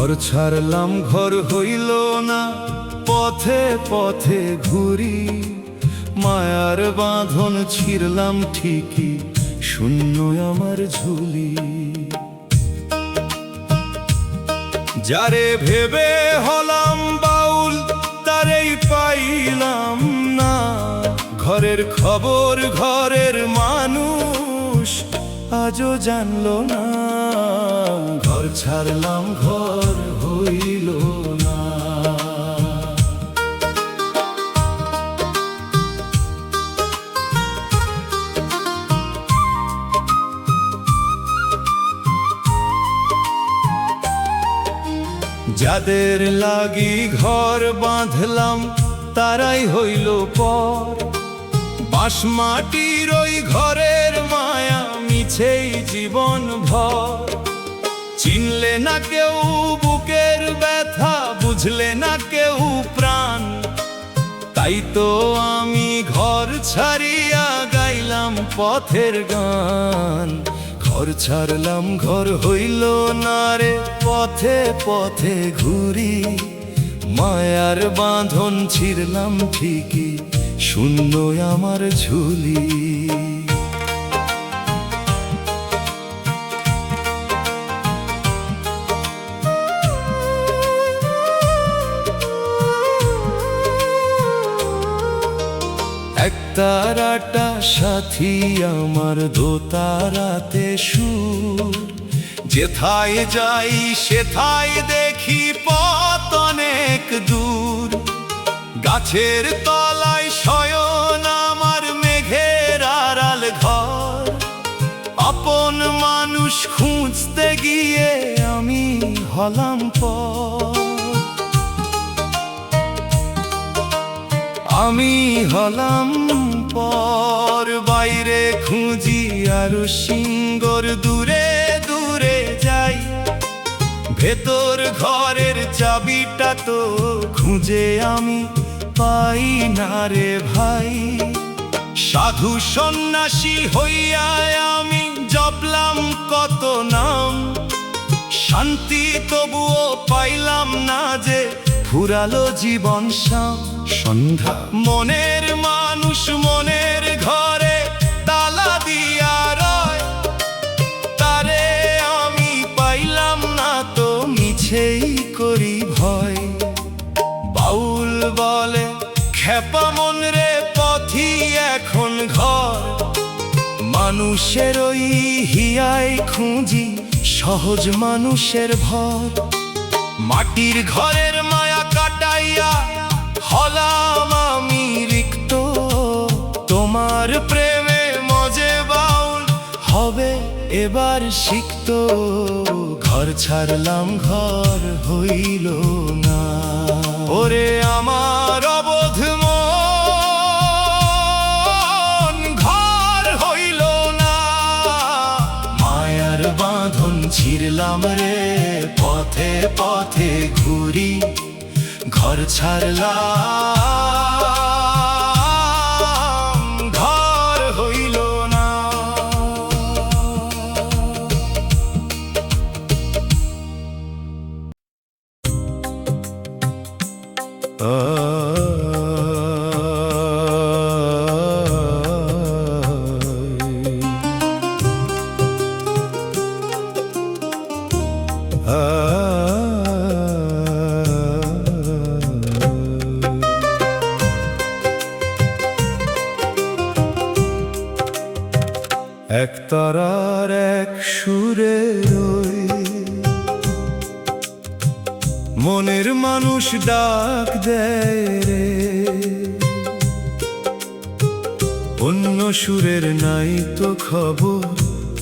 ঘর ছাড়লাম ঘর হইল না, পথে পথে ঘুরি। মায়ার বাঁধন ছিঁড়লাম ঠিকই, শূন্য আমার ঝুলি। যারে ভেবে হলাম বাউল, তারেই পাইলাম না। ঘরের খবর ঘরের মানুষ আজও জানলো না। ঘর ছাড়লাম ঘর হইল না। যাদের লাগি ঘর বাঁধলাম তারাই হইল পর। বাঁশ মাটির ওই ঘরের মায়া মিছেই জীবন ভর। চিনলে না কেউ বুকের ব্যথা, বুঝলে না কেউ প্রাণ। তাই তো আমি ঘর ছাড়িয়া গাইলাম পথের গান। ঘর ছাড়লাম ঘর হইল না রে, পথে পথে ঘুরি। মায়ার বাঁধন ছিঁড়লাম ঠিকই, শূন্য আমার ঝুলি। একতারাটা সাথী আমার, দোতারাতে সুর। যেথায় যাই সেথায় দেখি পথ অনেক দূর। গাছের তলায় শয়ন আমার, মেঘের আড়াল ঘর। আপন মানুষ খুঁজতে গিয়ে আমি হলাম পর। আমি হলাম পর। বাইরে খুঁজি আরো সিঙ্গর, দূরে দূরে যাই। ভেতর ঘরের চাবিটা তো খুঁজে আমি পাই না রে ভাই। সাধু সন্ন্যাসী হইয়া আমি জপলাম কত নাম। শান্তি তবুও পাইলাম না যে, ফুরালো জীবন শাম। সন্ধ্যা মনের মানুষ মনের ঘরে তালা দিয়া রয়। তারে আমি পাইলাম না তো, মিছেই করি ভয়। বাউল বলে খেপা মন রে, পথি এখন ঘর। মানুষের ওই হিয়ায় খুঁজি সহজ মানুষের ভর। মাটির ঘরের মায়া কাটাইয়া হলাম আমি রিক্ত। তোমার প্রেমে মজে বাউল হবে এবার সিক্ত। ঘর ছাড়লাম ঘর হইল না, ওরে আমার অবোধ মন। ঘর হইল না, মায়ার বাঁধন ছিঁড়লাম রে, পথে পথে ঘুরি। ঘর ছাড়লাম ঘর হইল না। একতারার এক সুরে রই, মনের মানুষ ডাক দেয় রে। অন্য সুরের নাই তো খবর,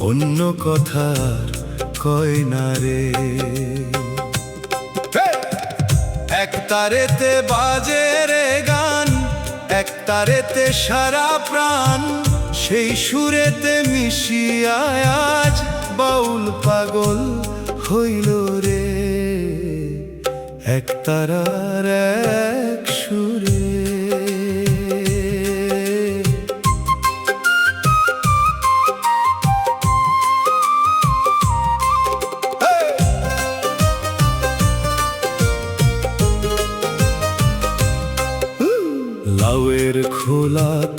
অন্য কথার কয় না রে। একতারেতে বাজে রে গান, একতারেতে সারা প্রাণ। সেই সুরেতে মিশিয়া আজ বাউল পাগল হইল রে। একতারার এক সুরে।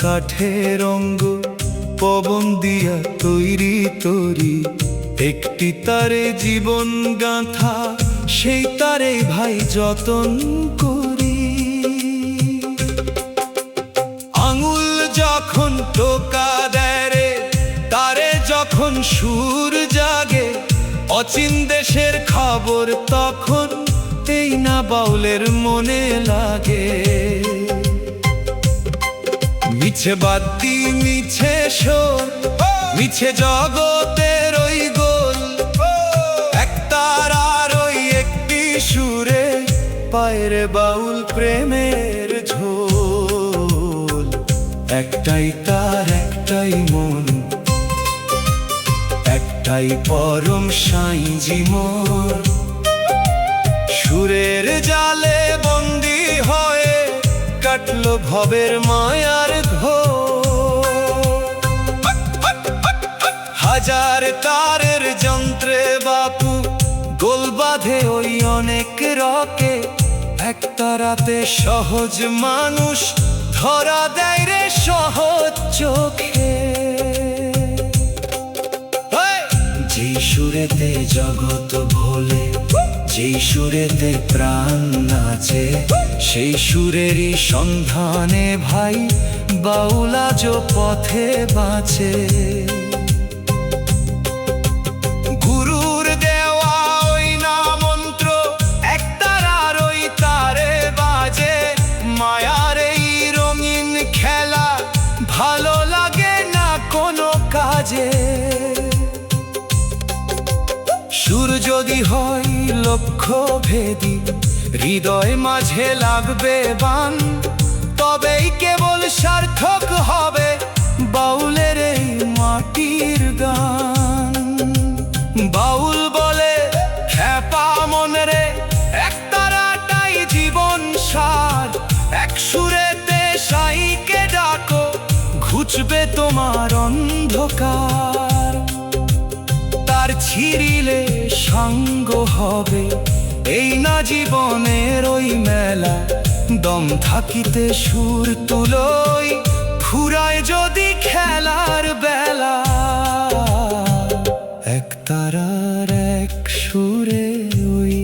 কাঠের অঙ্গ পবন দিয়া তৈরি তরি একটি তারে জীবন গাঁথা সেই তারে ভাই যতন করি আঙুল যখন টোকা দেয় রে তারে যখন সুর জাগে অচিন দেশের খবর তখন এই না বাউলের মনে লাগে মিছে বাদ্যি মিছে সুর মিছে জগতের ওই গোল একতারার ওই একটি সুরে পায়রে বাউল প্রেমের ঝোল একটাই তার একটাই মন একটাই পরম সাইজি মোর সুরের জালে বন্দি হয়ে কাটলো ভবের মায়ার ঘোর হাজার তারের যন্ত্রে বাপু গোল বাঁধে ওই অনেক রকে একতারাতে সহজ মানুষ ধরা দেয় রে সহজ চোখে যেই সুরেতে জগৎ ভোলে যেই সুরেতে প্রাণ নাচে সেই সুরেরই সন্ধানে ভাই বাউল আজ পথে বাঁচে গুরুর দেওয়া ওই না মন্ত্র একতারার ওই তারে বাজে মায়ার এই রঙিন খেলা ভালো লাগে না কোনো কাজে সুর যদি হয় লক্ষ্য ভেদী হৃদয় মাঝে লাগবে বান তবেই কেবল সার্থক হবে বাউলের এই মাটির গান বাউল বলে খ্যাপা মনে রে একতারাটাই জীবন সার এক সুরেতে সাইকে ডাকো ঘুচবে তোমার অন্ধকার তার ছিঁড়িলে সাঙ্গ হবে এই না জীবনের ওই মেলা দম থাকিতে সুর তুলোই ফুরায় যদি খেলার বেলা একতারার এক সুরে ওই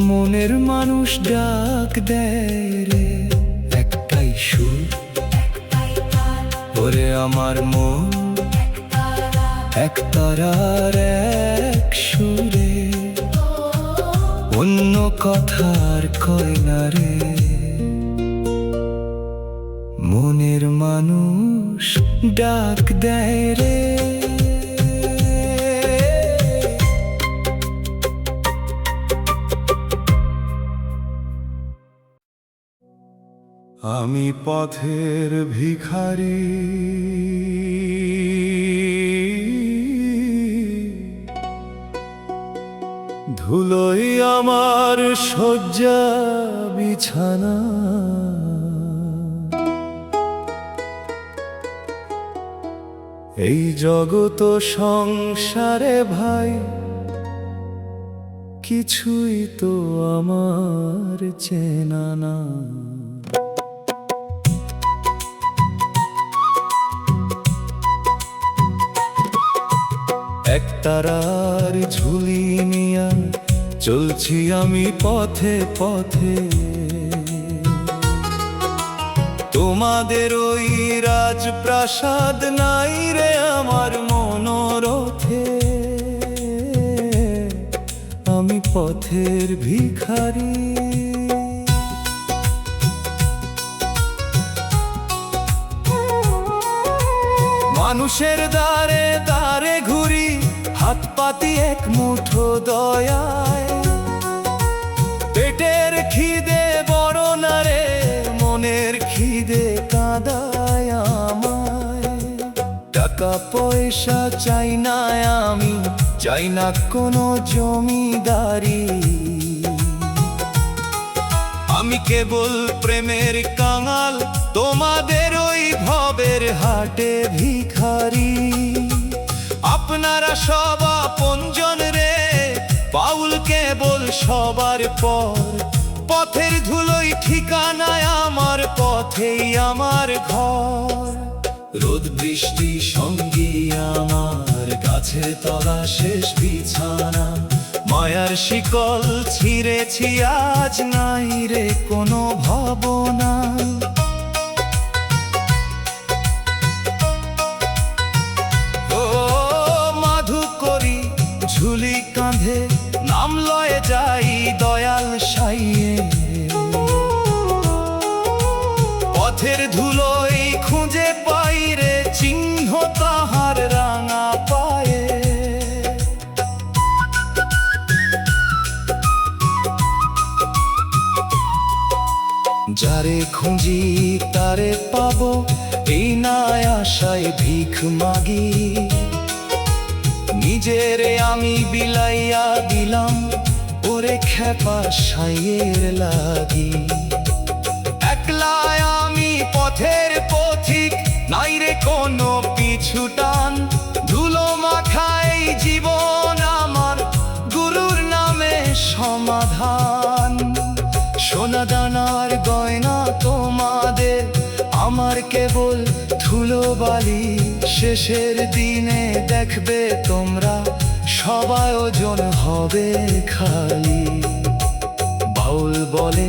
মনের মানুষ ডাক দেয় রে একটাই সুর ওরে আমার মন একতারার এক সুরে অন্য কথার কয় না রে মনের মানুষ ডাক দেয় রে আমি পথের ভিখারি ধুলোই আমার শয্যা বিছানা এই জগত সংসারে ভাই কিছুই তো আমার চেনা না একতারার ঝুলি নিয়া চলছি আমি পথে পথে তোমাদের ওই রাজপ্রাসাদ নাই রে আমার মনোরথে আমি পথের ভিখারি মানুষের দ্বারে দ্বারে ঘুরি হাত পাতি এক মুঠো দয়ায় পেটের খিদে বড় না রে মনের খিদে কাঁদায় আমায় টাকা পয়সা চাই না আমি চাই না কোনো জমিদারি আমি কেবল প্রেমের কাঙাল তোমাদের ওই ভবের হাটে ভিখারি আপনারা সব আপনজন রে বাউল কেবল সবার পর পথের ধুলোই ঠিকানায় আমার, পথেই আমার ঘর। রোদ বৃষ্টি সঙ্গী আমার, গাছের তলা শেষ বিছানা। মায়ার শিকল ছিঁড়েছি আজ, নাই রে কোনো ভাবনা। ও মাধু করি ঝুলি কাঁধে, নাম লয়ে যাই দয়াল সাইয়ে। পথের ধুলোই খুঁজে পাই রে চিহ্ন তাহার রাঙা পায়ে। যারে খুঁজি তারে পাবো, এই না আশায় ভিখ মাগি। নিজেরে আমি বিলাইয়া দিলাম, ওরে খেপা সাইয়ের লাগি। একলায় আমি পথের পথিক, নাই রে কোনো পিছু টান। ধুলো মাখাই জীবন আমার, গুরুর নামে সমাধান। সোনা দানার গয়না তোমাদের, আমার কেবল ধুলো বালি। শেষের দিনে দেখবে তোমরা, সবাই ওজন হবে খালি। বাউল বলে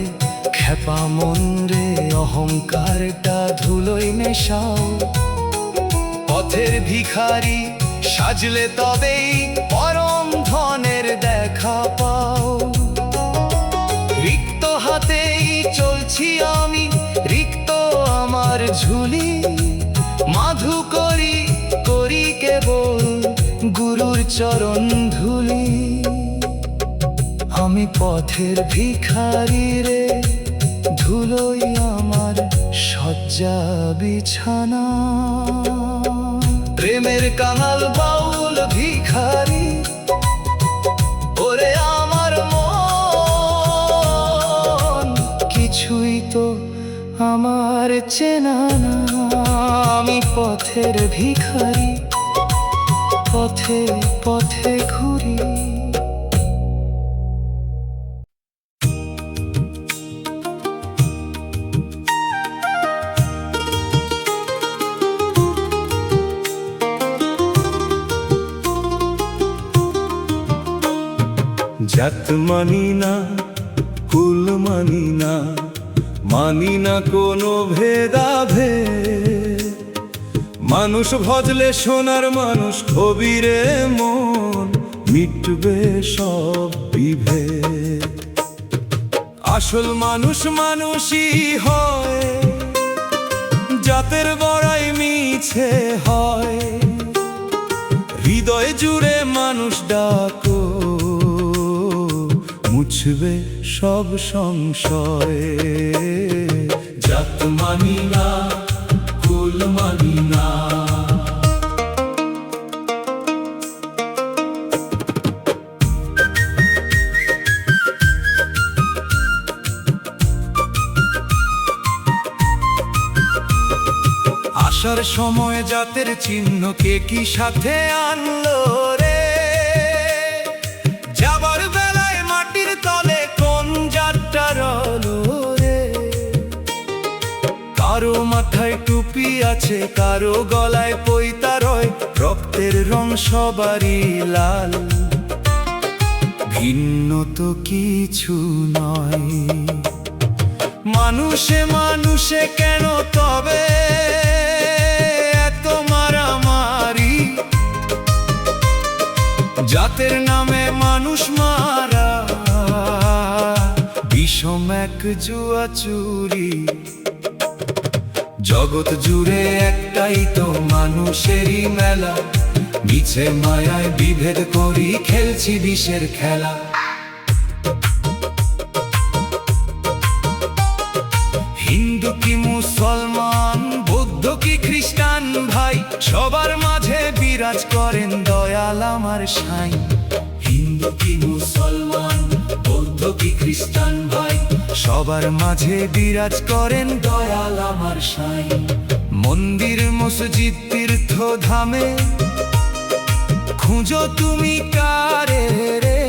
খেপা মন রে, অহংকারটা ধুলোয় মেশাও। পথের ভিখারি সাজলে তবেই পরম ধনের দেখা পাও। রিক্ত হাতেই চলছি আমি, রিক্ত আমার ঝুলি। মাধু করি করি কেবল গুরুর চরণ ধুলি। আমি পথের ভিখারি রে, ধুলোই আমার শয্যা বিছানা। প্রেমের কাঙাল বাউল ভিখারি, ওরে আমার মন কিছুই তো আমার চেনা না। আমি পথের ভিখারি, পথে পথে ঘুরি। জাত মানি না, কুল মানি না, মানি না কোনো ভেদাভেদ। মানুষ ভজলে সোনার মানুষ কবিরে মন, মিটবে সব বিভেদ। আসল মানুষ মানুষই হয়, জাতের বড়াই মিছে হয়। হৃদয় জুড়ে মানুষ ডাকো, মুছবে সব সংশয়। জাত মানি না, কুল মানি না। আসার সময় জাতের চিহ্ন কে কি সাথে আনলো রে। যাবার বেলায় মাটির তলে কোন জাতটা রলো রে। কারো মাথায় টুপি আছে, কারো গলায় পৈতা রয়। রক্তের রং সবারই লাল, ভিন্ন তো কিছু নয়। মানুষে মানুষে কেন তবে এত মারামারি। জাতের নামে মানুষ মারা, বিষম এক জুয়া চুরি। জগৎ জুড়ে একটাই তো মানুষেরই মেলা, মিছে মায়ায় বিভেদ করি খেলছি বিষের খেলা। হিন্দু কি মুসলমান, বৌদ্ধ কি খ্রিস্টান ভাই, সবার মাঝে বিরাজ করেন দয়াল আমার সাই। হিন্দু কি মুসলমান, বৌদ্ধ কি খ্রিস্টান ভাই, সবার মাঝে বিরাজ করেন দয়াল আমার সাই। মন্দির মসজিদ তীর্থ ধামে খুঁজো তুমি কারে রে।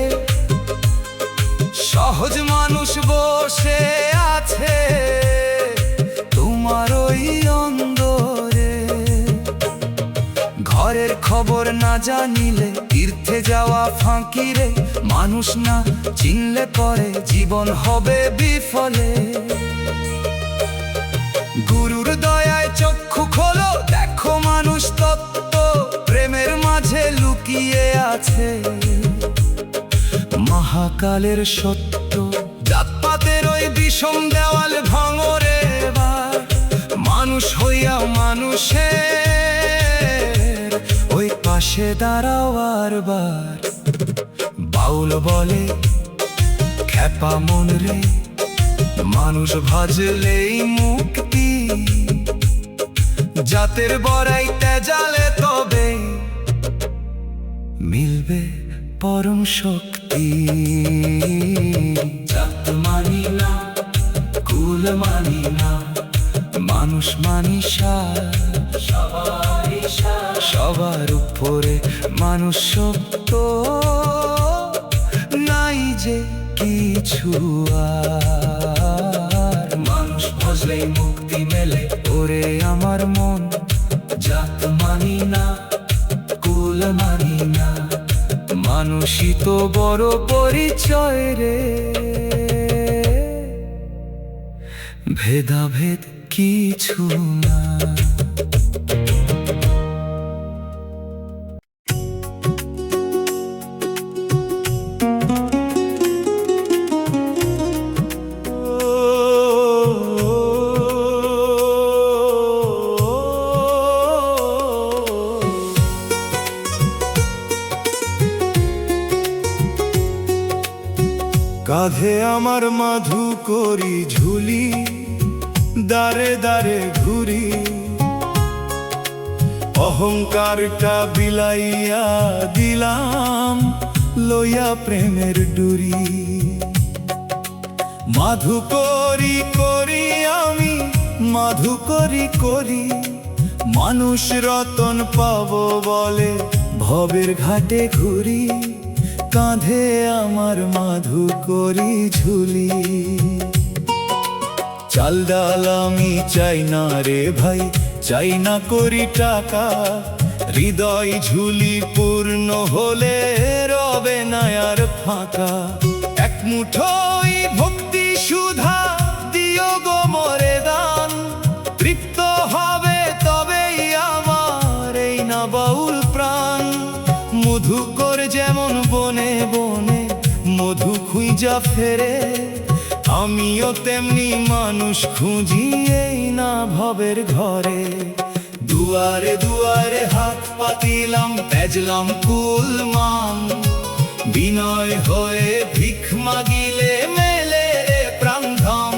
সহজ মানুষ বসে না জানিলে তীর্থে যাওয়া ফাঁকি রে। মানুষ না চিনলে পরে জীবন হবে বিফলে। গুরুর দয়ায় চক্ষু খোলো, দেখো মানুষ তত্ত্ব প্রেমের মাঝে লুকিয়ে আছে। মহাকালের সত্য জাতপাতের ওই বিষম দেওয়াল ভাঙরে এবার। মানুষ হইয়া মানুষের ওই পাশে দাঁড়াও বারবার। বাউল বলে খ্যাপা মন রে, মানুষ ভাজলেই মুক্তি। জাতের বড়াই তেজালে তবে মিলবে পরম শক্তি। জাত মানি না, কুল মানি না, মানুষ মানি সবার উপরে মানুষ সত্য। নাই যে কিছু আর, মানুষ ভজলেই মুক্তি মেলে ওরে আমার মন। জাত মানি না, কুল মানি না, মানুষই তো বড় পরিচয় রে। ভেদাভেদ কিছু না। কাঁধে আমার মাধু করি ঝুলি, দাঁড়ে দাঁড়ে ঘুরি। অহংকারটা বিলাইয়া দিলাম, লইয়া প্রেমের ডুরি। মাধু করি করি আমি, মাধু করি করি, মানুষ রতন পাবো বলে ভবের ঘাটে ঘুরি। কাঁধে আমার মাধু করি ঝুলি। চাল ডাল আমি চাই না রে ভাই, চাই না করি টাকা। হৃদয় ঝুলি পূর্ণ হলে রবে না আর ফাঁকা। এক মুঠোই ভক্তি সুধা দিও গো মোরে দান। তৃপ্ত হবে তবেই আমার এই না বাউল প্রাণ। মধুকর যেমন বনে বনে মধু খুঁজা ফেরে, আমিও তেমনি মানুষ খুঁজি এই না ভবের ঘরে। দুয়ারে দুয়ারে হাত পাতিলাম, তেজলাম কুল মান। বিনয় হয়ে ভিখ মাগিলে মেলে রে প্রাণধন।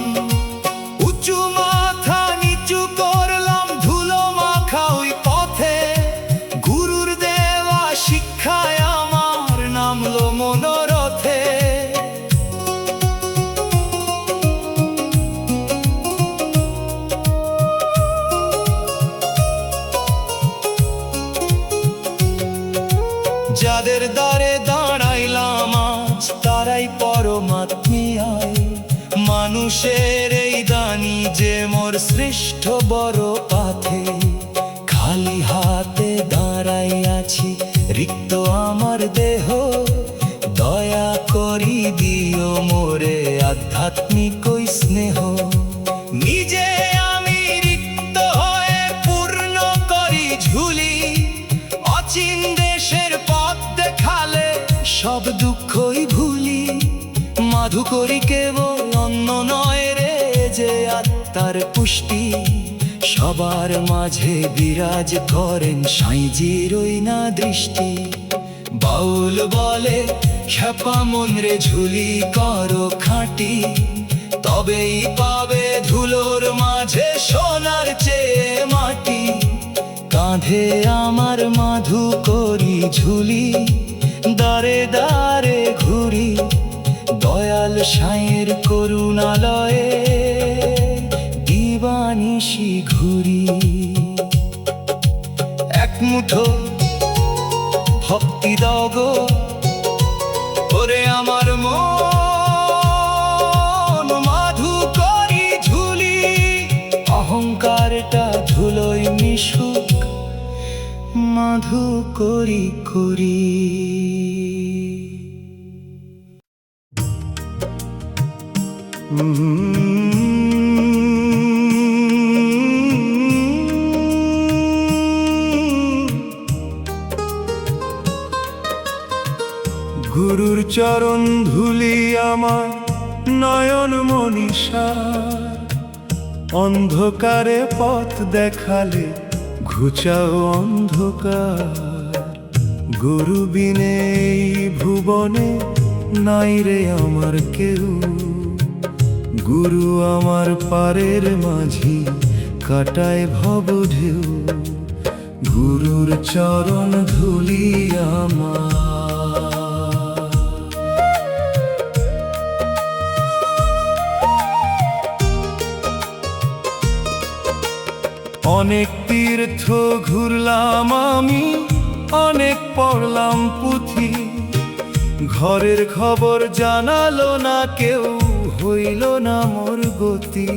উঁচু মাথা নিচু করলাম, ধুলো মাখা ওই পথে। গুরুর দেওয়া শিক্ষায় আমার নামলো মনোরথে। যাদের দ্বারে দাঁড়াইলাম আজ, তারাই পরমাত্মীয়। মানুষের এই দানি যে মোর শ্রেষ্ঠ বড় পাথে। খালি হাতে দাঁড়াই আছি, রিক্ত আমার দেহ। দয়া করি দিও মোরে আধ্যাত্মিক ওই স্নেহ। নিজে আমি রিক্ত হয়ে পূর্ণ করি ঝুলি। অচিন দেশের পথ দেখালে সব দুঃখই ভুলি। মাধু করি কেবল অন্য নয় রে, যে আত্মার পুষ্টি। সবার মাঝে বিরাজ করেন সাইজির ওই না দৃষ্টি। বাউল বলে খ্যাপা মন রে ঝুলি করো খাঁটি। তবেই পাবে ধুলোর মাঝে সোনার চেয়ে মাটি। কাঁধে আমার মাধু করি ঝুলি, দাঁড়ে দাঁড়ে ঘুরি। দয়াল সাঁয়ের করুণালয়ে দিবানিশি ঘুরি। এক মুঠো ভক্তি দাও গো ওরে আমার মন। মাধু করি ঝুলি, অহংকারটা ধুলোয় মিশুক। মধু করি করি। গুরুর চরণ ধুলি আমার নয়ন মনীষা, অন্ধকারে পথ দেখালে ঘুচাও অন্ধকার। গুরু বিনে এই ভুবনে নাই রে আমার কেউ, গুরু আমার পারের মাঝি কাটায় ভব ঢেউ। গুরুর চরণ ধুলি আমার। অনেক তীর্থ ঘুরলাম আমি, অনেক পড়লাম পুঁথি, ঘরের খবর জানালো না কেউ, হইল না মোর গতি।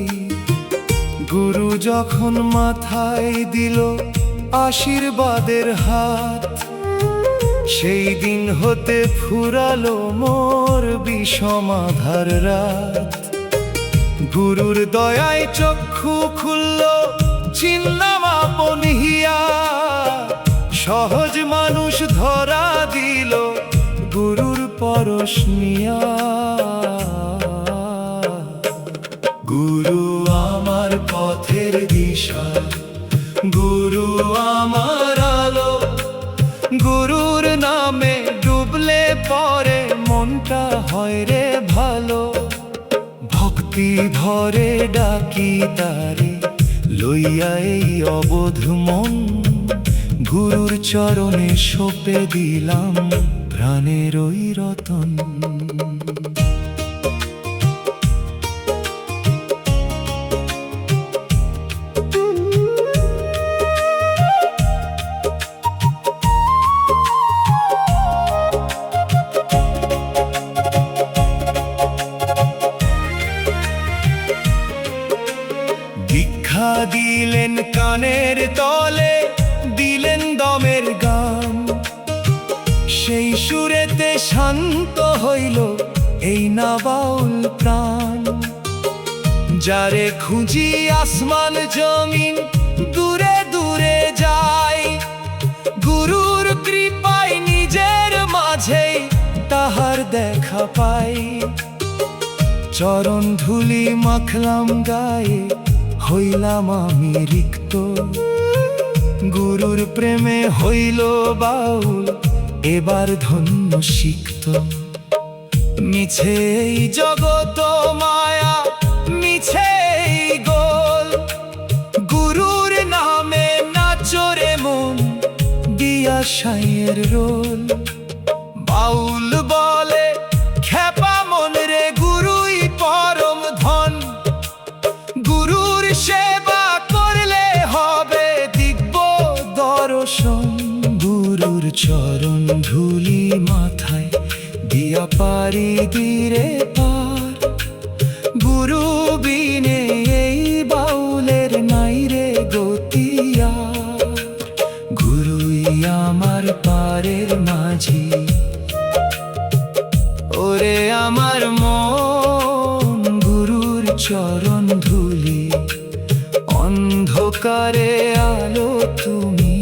গুরু যখন মাথায় দিল আশীর্বাদের হাত, সেই দিন হতে ফুরালো মোর বিষমাধার রাত। গুরুর দয়ায় চক্ষু খুলল, চিনলাম আপন হিয়া, সহজ মানুষ ধরা দিল গুরুর পরশ নিয়া। গুরু আমার পথের দিশা, গুরু আমার আলো, গুরুর নামে ডুবলে পরে মনটা হয় রে ভালো। ভক্তি ভরে ডাকি তারে, লইয়া এই অবোধ মন, গুরুর চরণে সঁপে দিলাম প্রাণের ওই রতন। দীক্ষা দিলেন কানের তলে, দিলেন দমের গান, সেই সুরেতে শান্ত হইল এই না বাউল প্রাণ। যারে খুঁজি আসমান জমিন দূরে দূরে যায়, গুরুর কৃপায় নিজের মাঝেই তাহার দেখা পাই। চরণ ধুলি মাখলাম গায়ে, হইলাম আমি রিক্ত, গুরুর প্রেমে হইল বাউল এবার ধন্য সিক্ত। মিছে এই জগত মায়া, মিছে এই গোল, গুরুর নামে নাচরে মন দিয়া সাইয়ের রোল। বাউল বলে খেপা মন রে, গুরুই পরম ধন, গুরুর সেবা করলে হবে দিব্য দর্শন। গুরুর চরণ ধুলি মাথায় দিয়া পারি দিরে পার, গুরু বিনে এই বাউলের নাই রে গতিয়া। গুরুই আমার পারের মাঝি, ওরে আমার মন গুরুর চরণ ধুলি, অন্ধকারে আলো তুমি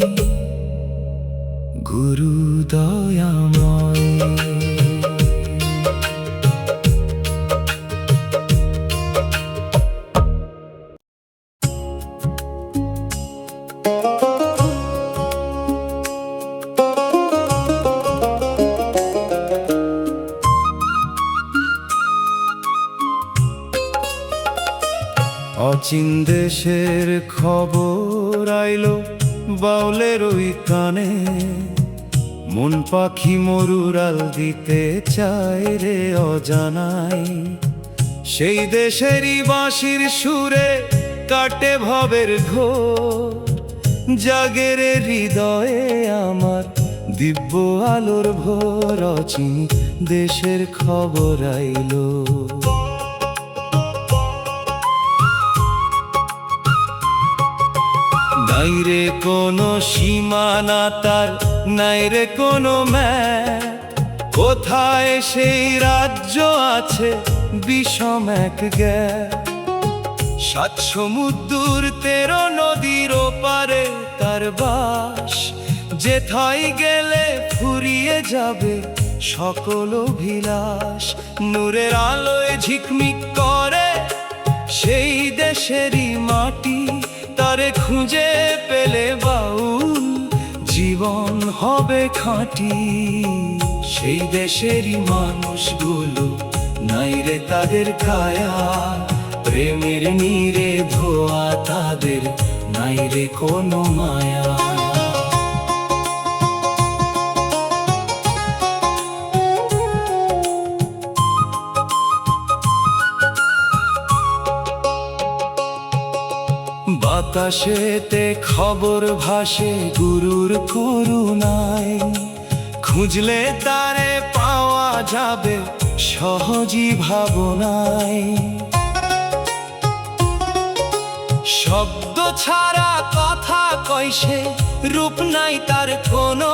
গুরু দয়াময়। অচিন দেশের খবর আইলো বাউলের ওই কানে, মন পাখি মরুরাল দিতে চায় রে অজানাই। সেই দেশেরই বাঁশির সুরে কাটে ভবের ঘোর, জাগের হৃদয়ে আমার দিব্য আলোর ভোর। অচিন দেশের খবর আইলো, নাই রে কোনো সীমানা তার, নাই রে কোনো ম্যাপ। কোথায় সেই রাজ্য আছে বিষম এক গ্যাপ। 7 সমুদ্র 13 নদীর ওপারে তার বাস। যেথায় গেলে ফুরিয়ে যাবে সকল অভিলাষ। নূরের আলোয় ঝিকমিক করে সেই দেশেরই মাটি। তারে খুঁজে পেলে বাউল জীবন হবে খাঁটি। সেই দেশেরই মানুষগুলো নাই রে তাদের কায়া। প্রেমের নীরে ধোয়া তাদের নাই রে কোনো মায়া। বাতাসেতে খবর ভাসে গুরুর করুণায়। খুঁজলে তারে পাওয়া যাবে সহজই ভাবনায়। শব্দ ছাড়া কথা কয় সে, রূপ নাই তার কোনো।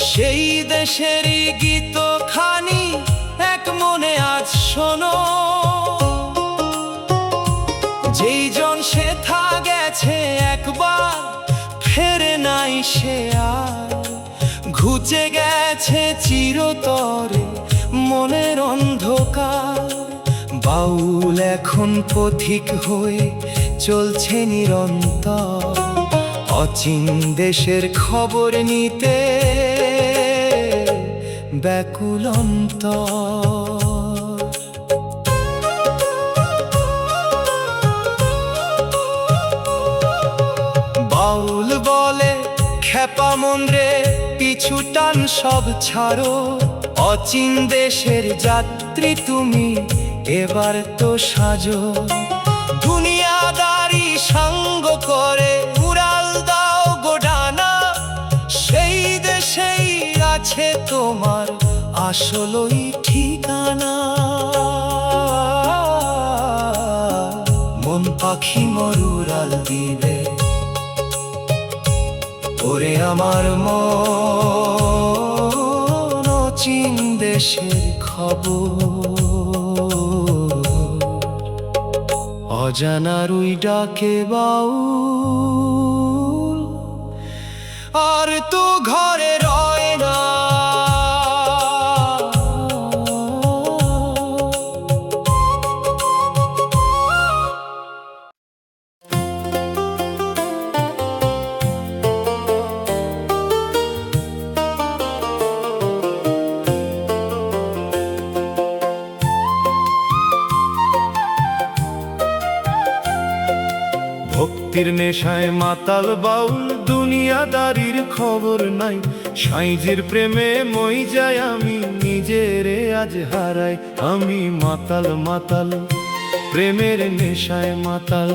সেই দেশেরই গীত খানি এক মনে আজ শোনো। যেই জন সেথা গেছে একবার, ফেরে নাই সে আর। ঘুচে গেছে চিরতরে মনের অন্ধকার। বাউল এখন পথিক হয়ে চলছে নিরন্তর। অচিন দেশের খবর নিতে ব্যাকুল অন্তর। বাউল বলে খেপা মন রে, পিছু টান সব ছাড়ো। অচিন দেশের যাত্রী তুমি এবার তো সাজো। দুনিয়াদারি সঙ্গ করে উড়াল দাও গোডানা। সেই দেশেই আছে তোমার আসলই ঠিকানা। মন পাখি মরুরাল দিবে ওরে আমার মন। অচিন দেশের খবর অজানার ওই ডাকে বাউল আর তো ঘরে রয় না। ভক্তির নেশায় মাতাল বাউল, দুনিয়াদারির খবর নাই। সাইজির প্রেমে মই যায় আমি, নিজেরে আজ হারাই। আমি মাতাল মাতাল, প্রেমের নেশায় মাতাল।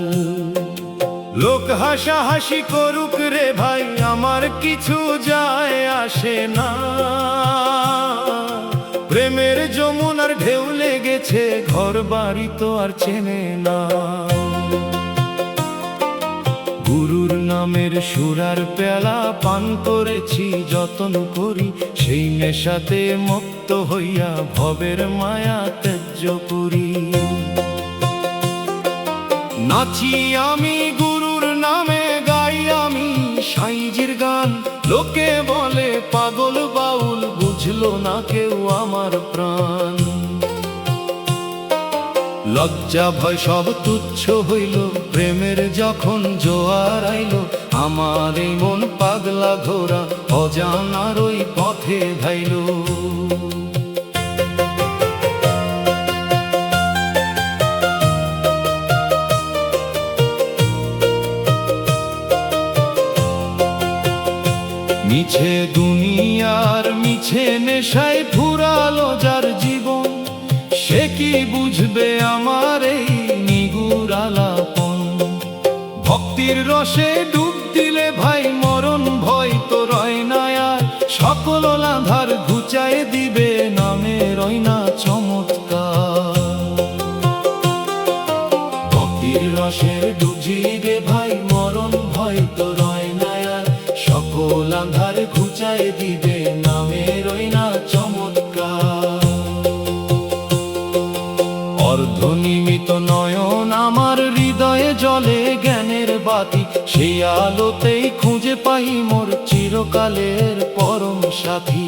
লোক হাসাহাসি করুক রে ভাই, আমার কিছু যায় আসে না। প্রেমের যমুনার ঢেউ লেগেছে, ঘর বাড়ি তো আর চেনে না। গুরুর নামের সুরার পেলা পান করেছি যতন করি। সেই নেশাতে মুক্ত হইয়া ভবের মায়া ত্যায্য করি। নাচি আমি গুরুর নামে, গাই আমি সাইজির গান। লোকে বলে পাগল বাউল, বুঝলো না কেউ আমার প্রাণ। লজ্জা ভয় সব তুচ্ছ হইল, প্রেমের যখন জোয়ার আইল। আমার এই মন পাগলা ঘোরা, অজানার ওই পথে ধাইল। মিছে দুনিয়ার মিছে নেশায় ফুরালো যার জীবন। সে কি বুঝবে আমার এই নিগুড় আলাপন। ভক্তির রসে ডুব দিলে ভাই মরণ ভয় তো রয় না আর। সকল আঁধার ঘুচায় দিবে নামে রয় না চমৎকার। ভক্তির রসে ডুব দিলে ভাই মরণ ভয় তো আলোতেই খুঁজে পাই মোর চিরকালের পরম সাথী।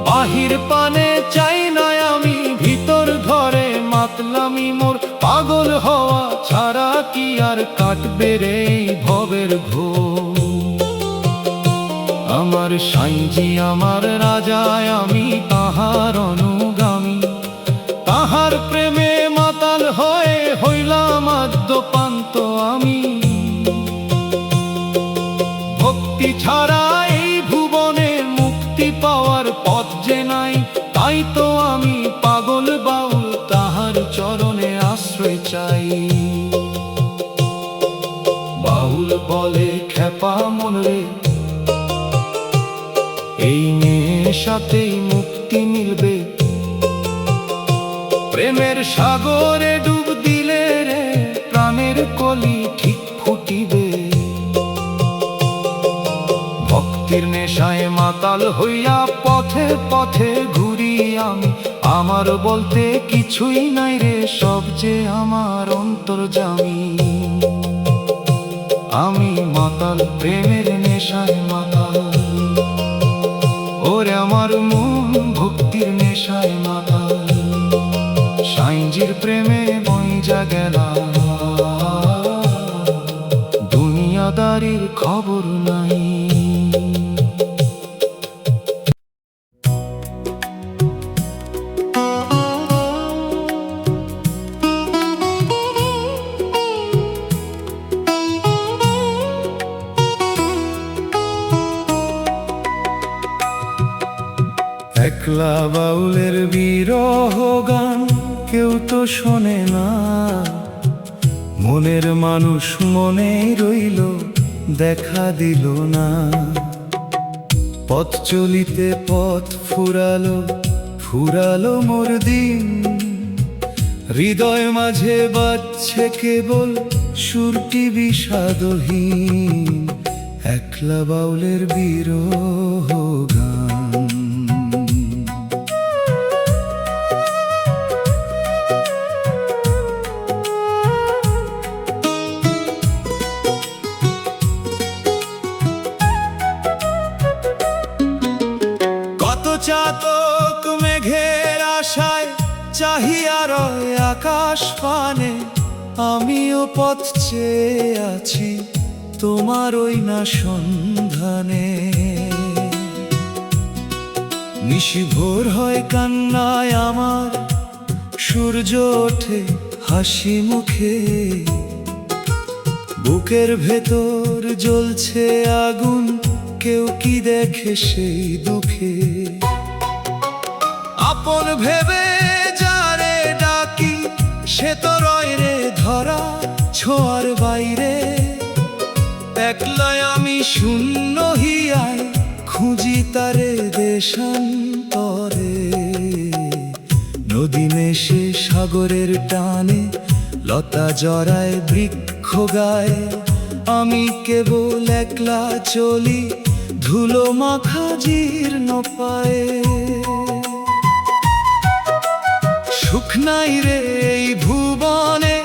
বাহির পানে চাই না আমি, ভিতর ঘরে মাতলামি মোর, পাগল হওয়া ছাড়া কি আর কাটবে রে এই ভবের ঘোর। আমার সাইজি আমার রাজায়, আমি তাহার অনুগামী, তাহার প্রেমে মাতাল হয়ে হইলাম আদ্যপান্ত আমি। ভক্তি ছাড়া এই ভুবনে মুক্তি পাওয়ার পথ যে নাই, তাই তো আমি পাগল বাউল তাহার চরণে আশ্রয় চাই। বাউল বলে খেপা মন রে, এই নেশাতেই মুক্তি মিলবে, প্রেমের সাগরে ডুব দিলে রে প্রাণের কলি ঠিক ফুটিবে। ভক্তির নেশায় মাতাল হইয়া পথে পথে ঘুরি আমি, আমার বলতে কিছুই নাই রে, সব যে আমার অন্তর্যামী। আমি মাতাল, প্রেমের নেশায় মাতাল, ওরে আমার মন ভক্তির নেশায় মাতাল। সাইজির প্রেমে বইজা গেলা, দুনিয়াদারির খবর নাই। একলা বাউলের বিরহ গান কেউ তো শোনে না, মনের মানুষ মনেই রইল, দেখা দিল না। পথ চলিতে পথ ফুরালো, ফুরালো মোর দিন, হৃদয় মাঝে বাজছে কেবল সুরটি বিষাদহীন। একলা বাউলের বিরহ গান। চাতক মেঘের আশায় চাহিয়া রয় আকাশ পানে, আমিও পথ চেয়ে আছি তোমার ওই না সন্ধানে। নিশি ভোর হয় কান্নায় আমার, সূর্য ওঠে হাসি মুখে, বুকের ভেতর জ্বলছে আগুন, কেউ কি দেখে সেই দুঃখে। আপন ভেবে যারে ডাকি, সে তো রয় রে ধরা ছোঁয়ার বাইরে। একলাই আমি শূন্য হিয়ায় খুঁজি তারে দেশান্তরে। নদী মেশে সাগরের টানে, লতা জড়ায় বৃক্ষ গায়ে, আমি কেবল একলা চলি ধুলো মাখা জীর্ণ পায়ে। সুখ নাই রে এই ভুবনে,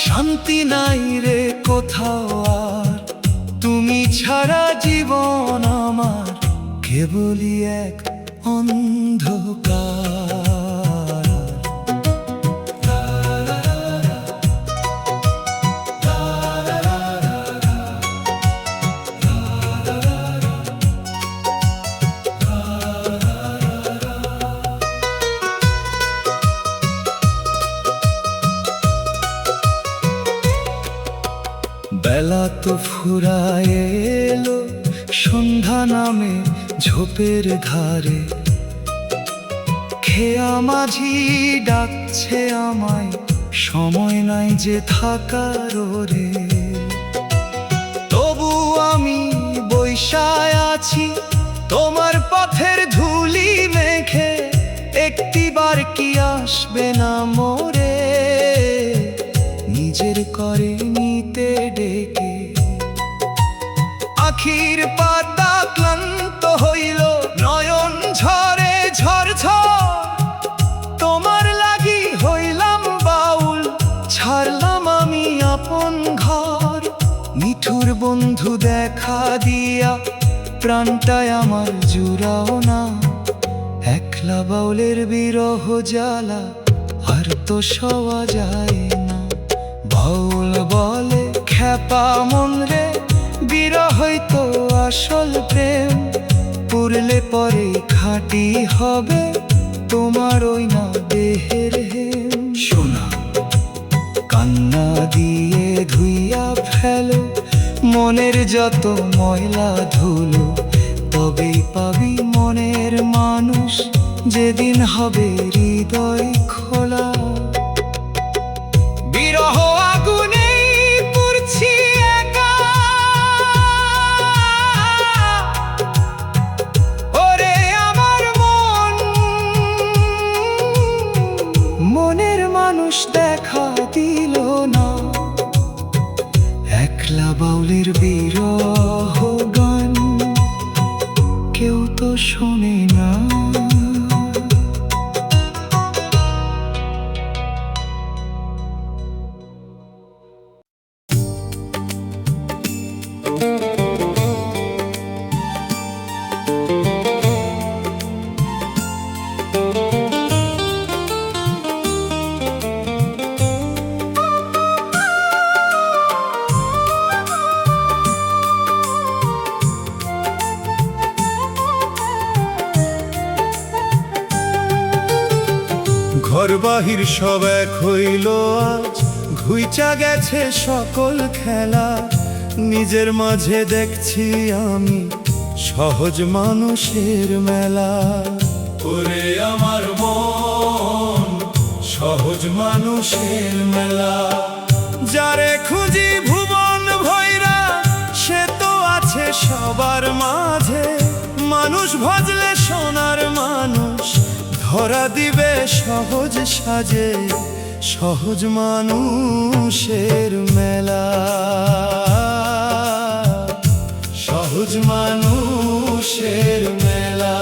শান্তি নাই রে কোথাও আর, তুমি ছাড়া জীবন আমার কেবলই এক অন্ধকার। বেলা তো ফুরায় এলো, সন্ধ্যা নামে ঝোপের ধারে, খেয়া মাঝি ডাকছে আমায়, সময় নাই যে থাকার রে। তবু আমি বৈশায় আছি তোমার পথের ধুলি মেখে, একটিবার কি আসবে না মোরে নিজের করে নিতে ডেকে। আখির পাতা ক্লান্ত হইল, নয়ন ঝরে ঝরঝর, তোমার লাগি হইলাম বাউল, ছাড়লাম আমি আপন ঘর। বন্ধু দেখা দিয়া প্রাণটায় আমার জুড়াও না, একলা বাউলের বিরহ জ্বালা আর তো সওয়া যায় না। বাউল বলে খ্যাপা মন রে, বিরহই তো আসল প্রেম, পুরলে পরে খাঁটি হবে তোমার ওই না দেহের হেম। শোনা কান্না দিয়ে ধুইয়া ফেলো মনের যত ময়লা ধুলো, তবেই পাবি মনের মানুষ যেদিন হবে হৃদয় খোলা। বিরহ আগুনে পুড়ছি একা, ওরে আমার মন, মনের মানুষ দেখা দিল না, একলা বাউলের বিরহ গান কেউ তো শোনে না। ঘর বাহির সব এক হইল আজ, ঘুইচা গেছে সকল খেলা, নিজের মাঝে দেখছি আমি সহজ মানুষের মেলা। ওরে আমার মন, সহজ মানুষের মেলা, যারে খুঁজি ভুবন ভৈরা সে তো আছে সবার মাঝে, মানুষ ভজলে সোনার মানুষ ধরা দিবে সহজ সাজে, সহজ মানুষের মেলা, সহজ মানুষের মেলা।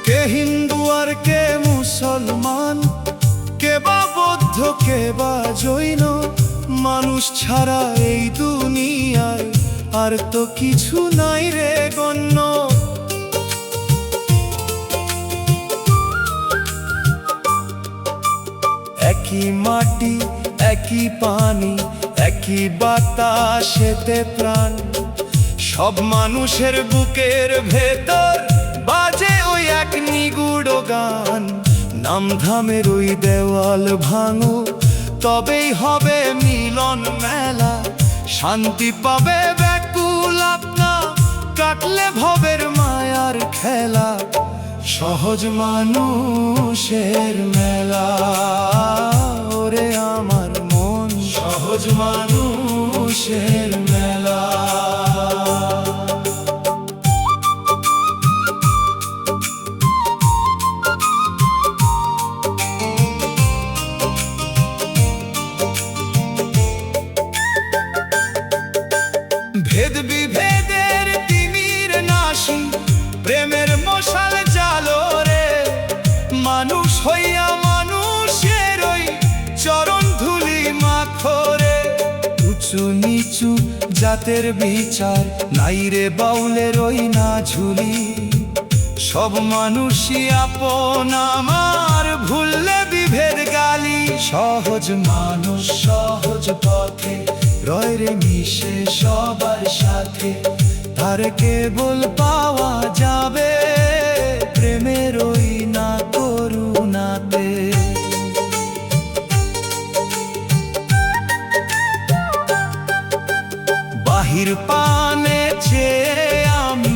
কে হিন্দু আর কে মুসলমান, কে বা বৌদ্ধ কে বা জৈন, মানুষ ছাড়া এই দুনিয়ায় আর তো কিছু নাই রে গণ্য। একই মাটি একই পানি একই বাতাসেতে প্রাণ, সব মানুষের বুকের ভেতর বাজে ওই এক নিগুড় গান। নামধামের ওই দেওয়াল ভাঙো তবেই হবে মিলন মেলা, শান্তি পাবে ব্যাকুল আপনা কাটলে ভবের মায়ার খেলা, সহজ মানুষের মেলা। ওরে আমার মন, সহজ মানুষের মেলা। ভেদ বিভেদের তিমির নাশি, প্রেমের মশাল জালো রে, মানুষ হইয়া মানুষের ওই চরণ ধুলি মাখরে। উঁচু নিচু জাতের বিচার নাই রে বাউলের ওই না ঝুলি, সব মানুষই আপন আমার ভুললে বিভেদ গালি। সহজ মানুষ সহজ পথে রয় রে মিশে সবার সাথে, তার কেবল পাওয়া যাবে প্রেমের ওই না করুণাতে। বাহির পানে চেয়ে আমি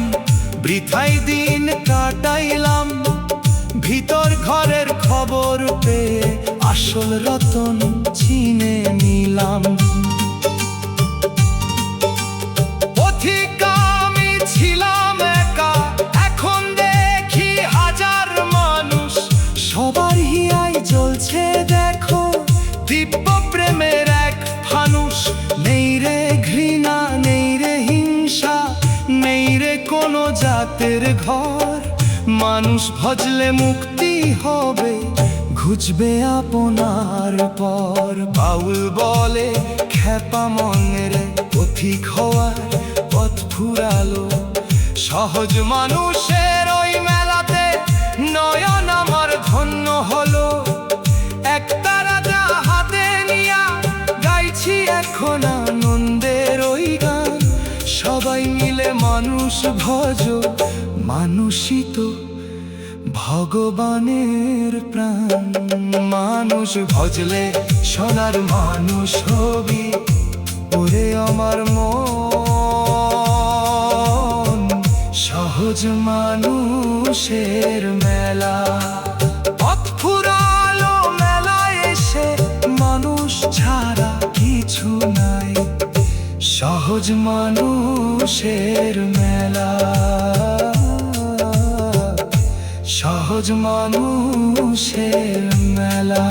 বৃথাই দিন কাটাইলাম, ভিতর ঘরের খবর পেয়ে আসল রতন চিনে নিলাম। পথিকামি ছিলাম একা, এখন দেখি হাজার মানুষ, সবার হিয়ায় জ্বলছে দেখো দিব্য প্রেমের এক ফানুষ। নেই রে ঘৃণা নেই রে হিংসা, ঘর। মানুষ ভজলে মুক্তি হবে, ঘুচবে আপনার পর। বাউল বলে খ্যাপা মনের পথিক হওয়ার পথ ফুরালো। সহজ মানুষের ওই মেলাতে নয়ন আমার ধন্য হলো। একটা রাজা হাতে নিয়া গাইছি এখন আনন্দের ওই গান। সবাই মিলে মানুষ ভজ, মানুষই তো ভগবানের প্রাণ। মানুষ ভজলে সোনার মানুষ হবি, ওরে আমার মন। সহজ মানুষের মেলা, পথ ফুরালো মেলায় এসে, মানুষ ছাড়া কিছু নাই। সহজ মানুষের মেলা, সহজ মানুষের মেলা।